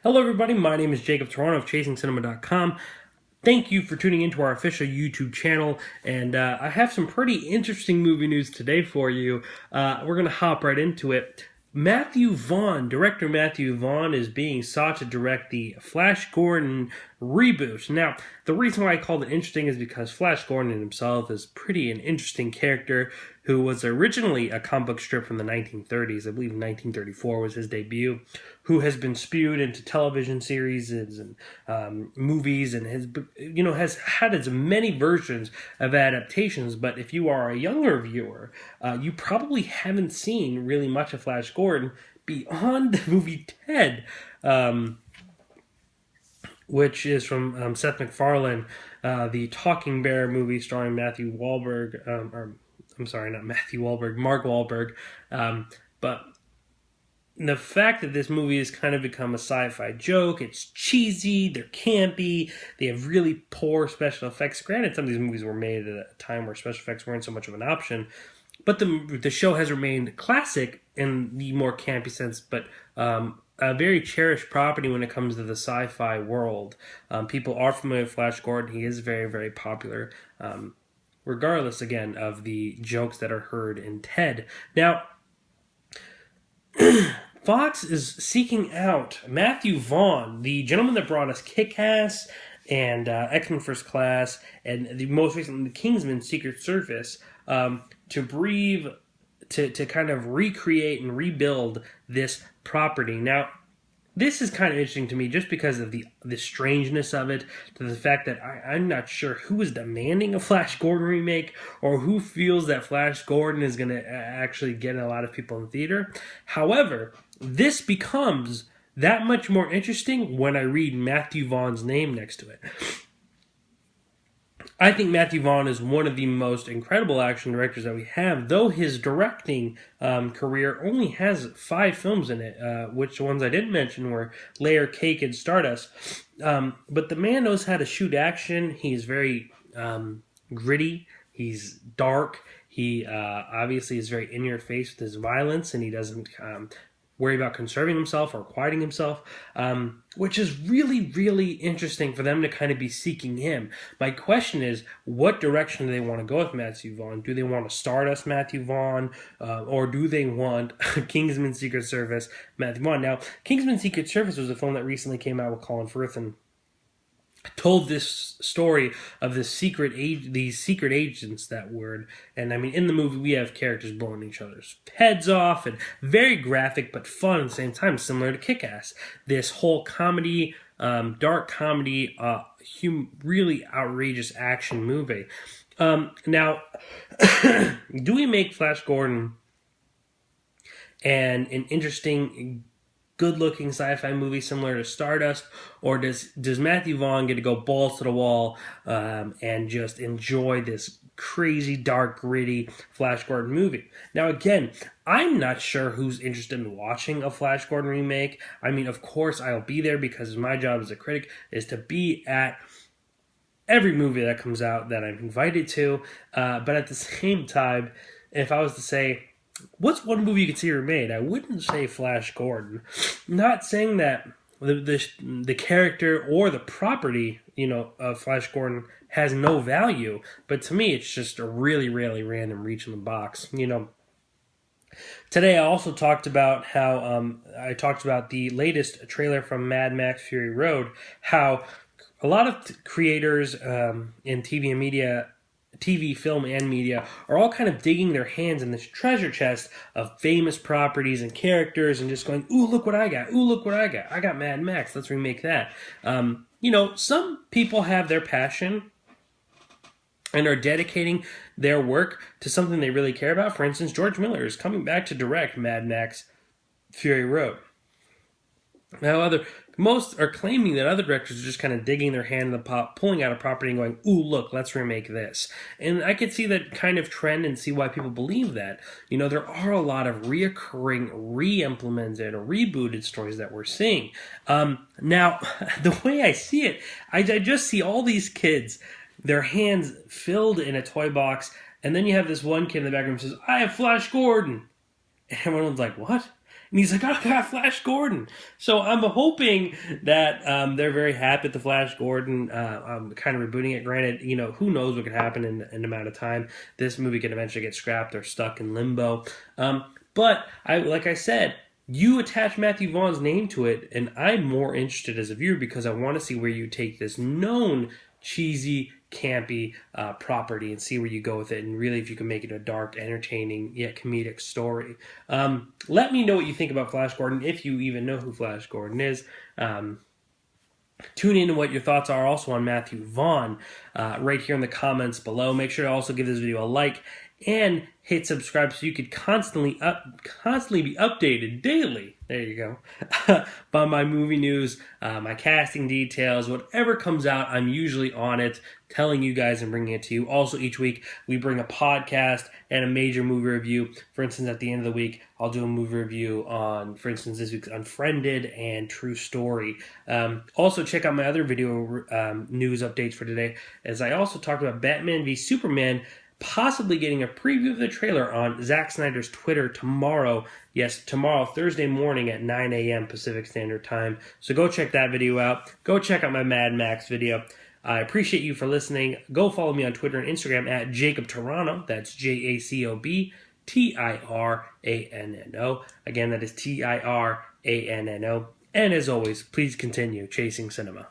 Hello everybody, my name is Jacob Toronto of ChasingCinema.com. Thank you for tuning into our official YouTube channel, and I have some pretty interesting movie news today for you. We're going to hop right into it. Director Matthew Vaughn is being sought to direct the Flash Gordon reboot. Now, the reason why I called it interesting is because Flash Gordon himself is pretty an interesting character who was originally a comic book strip from the 1930s. I believe 1934 was his debut, who has been spewed into television series and movies, and has had as many versions of adaptations. But if you are a younger viewer, you probably haven't seen really much of Flash Gordon beyond the movie Ted, which is from Seth MacFarlane, the Talking Bear movie starring Matthew Wahlberg, I'm sorry, not Matthew Wahlberg, Mark Wahlberg. But the fact that this movie has kind of become a sci-fi joke, it's cheesy, they're campy, they have really poor special effects. Granted, some of these movies were made at a time where special effects weren't so much of an option, but the show has remained classic in the more campy sense, but a very cherished property when it comes to the sci-fi world. People are familiar with Flash Gordon. He is very, very popular. Regardless, again, of the jokes that are heard in Ted. Now, Fox is seeking out Matthew Vaughn, the gentleman that brought us Kick-Ass and X-Men First Class, and the most recently, the Kingsman Secret Service, to kind of recreate and rebuild this property. Now, this is kind of interesting to me just because of the strangeness of it, to the fact that I'm not sure who is demanding a Flash Gordon remake or who feels that Flash Gordon is going to actually get a lot of people in the theater. However, this becomes that much more interesting when I read Matthew Vaughn's name next to it. I think Matthew Vaughn is one of the most incredible action directors that we have, though his directing career only has 5 films in it, which the ones I didn't mention were Layer Cake and Stardust. But the man knows how to shoot action. He's very gritty. He's dark. He obviously is very in your face with his violence, and he doesn't worry about conserving himself or quieting himself, which is really, really interesting for them to kind of be seeking him. My question is, what direction do they want to go with Matthew Vaughn? Do they want to Stardust Matthew Vaughn, or do they want Kingsman Secret Service Matthew Vaughn? Now, Kingsman Secret Service was a film that recently came out with Colin Firth and told this story of these secret agents that were, and I mean, in the movie we have characters blowing each other's heads off, and very graphic but fun at the same time, similar to Kick-Ass. This whole comedy, dark comedy, really outrageous action movie. Now, do we make Flash Gordon an interesting, good-looking sci-fi movie similar to Stardust, or does Matthew Vaughn get to go balls to the wall and just enjoy this crazy, dark, gritty Flash Gordon movie? Now, again, I'm not sure who's interested in watching a Flash Gordon remake. I mean, of course, I'll be there because my job as a critic is to be at every movie that comes out that I'm invited to. But at the same time, if I was to say, what's one movie you could see remade? I wouldn't say Flash Gordon. Not saying that the character or the property, of Flash Gordon has no value, but to me, it's just a really, really random reach in the box. Today I also talked about how the latest trailer from Mad Max Fury Road, how a lot of creators in TV, film, and media are all kind of digging their hands in this treasure chest of famous properties and characters and just going, ooh, look what I got. Ooh, look what I got. I got Mad Max. Let's remake that. Some people have their passion and are dedicating their work to something they really care about. For instance, George Miller is coming back to direct Mad Max Fury Road. Now, most are claiming that other directors are just kind of digging their hand in the pot, pulling out a property and going, ooh, look, let's remake this. And I could see that kind of trend and see why people believe that. There are a lot of reoccurring, re-implemented, or rebooted stories that we're seeing. Now, the way I see it, I just see all these kids, their hands filled in a toy box, and then you have this one kid in the background who says, I have Flash Gordon. And everyone's like, what? And he's like, oh, I got Flash Gordon. So I'm hoping that they're very happy with the Flash Gordon. I'm kind of rebooting it. Granted, who knows what could happen in an amount of time. This movie could eventually get scrapped or stuck in limbo. But like I said, you attach Matthew Vaughn's name to it, and I'm more interested as a viewer because I want to see where you take this known cheesy, campy property and see where you go with it, and really if you can make it a dark, entertaining, yet comedic story. Let me know what you think about Flash Gordon, if you even know who Flash Gordon is. Tune in to what your thoughts are also on Matthew Vaughn right here in the comments below. Make sure to also give this video a like and hit subscribe so you could constantly be updated daily. There you go. By my movie news, my casting details, whatever comes out, I'm usually on it, telling you guys and bringing it to you. Also, each week we bring a podcast and a major movie review. For instance, at the end of the week, I'll do a movie review on, for instance, this week's Unfriended and True Story. Also, check out my other video news updates for today, as I also talked about Batman v Superman possibly getting a preview of the trailer on Zack Snyder's Twitter tomorrow. Yes, tomorrow, Thursday morning at 9 a.m. Pacific Standard Time. So go check that video out. Go check out my Mad Max video. I appreciate you for listening. Go follow me on Twitter and Instagram at Jacob Tirano. That's JACOB TIRANNO. Again, that is TIRANNO. And as always, please continue chasing cinema.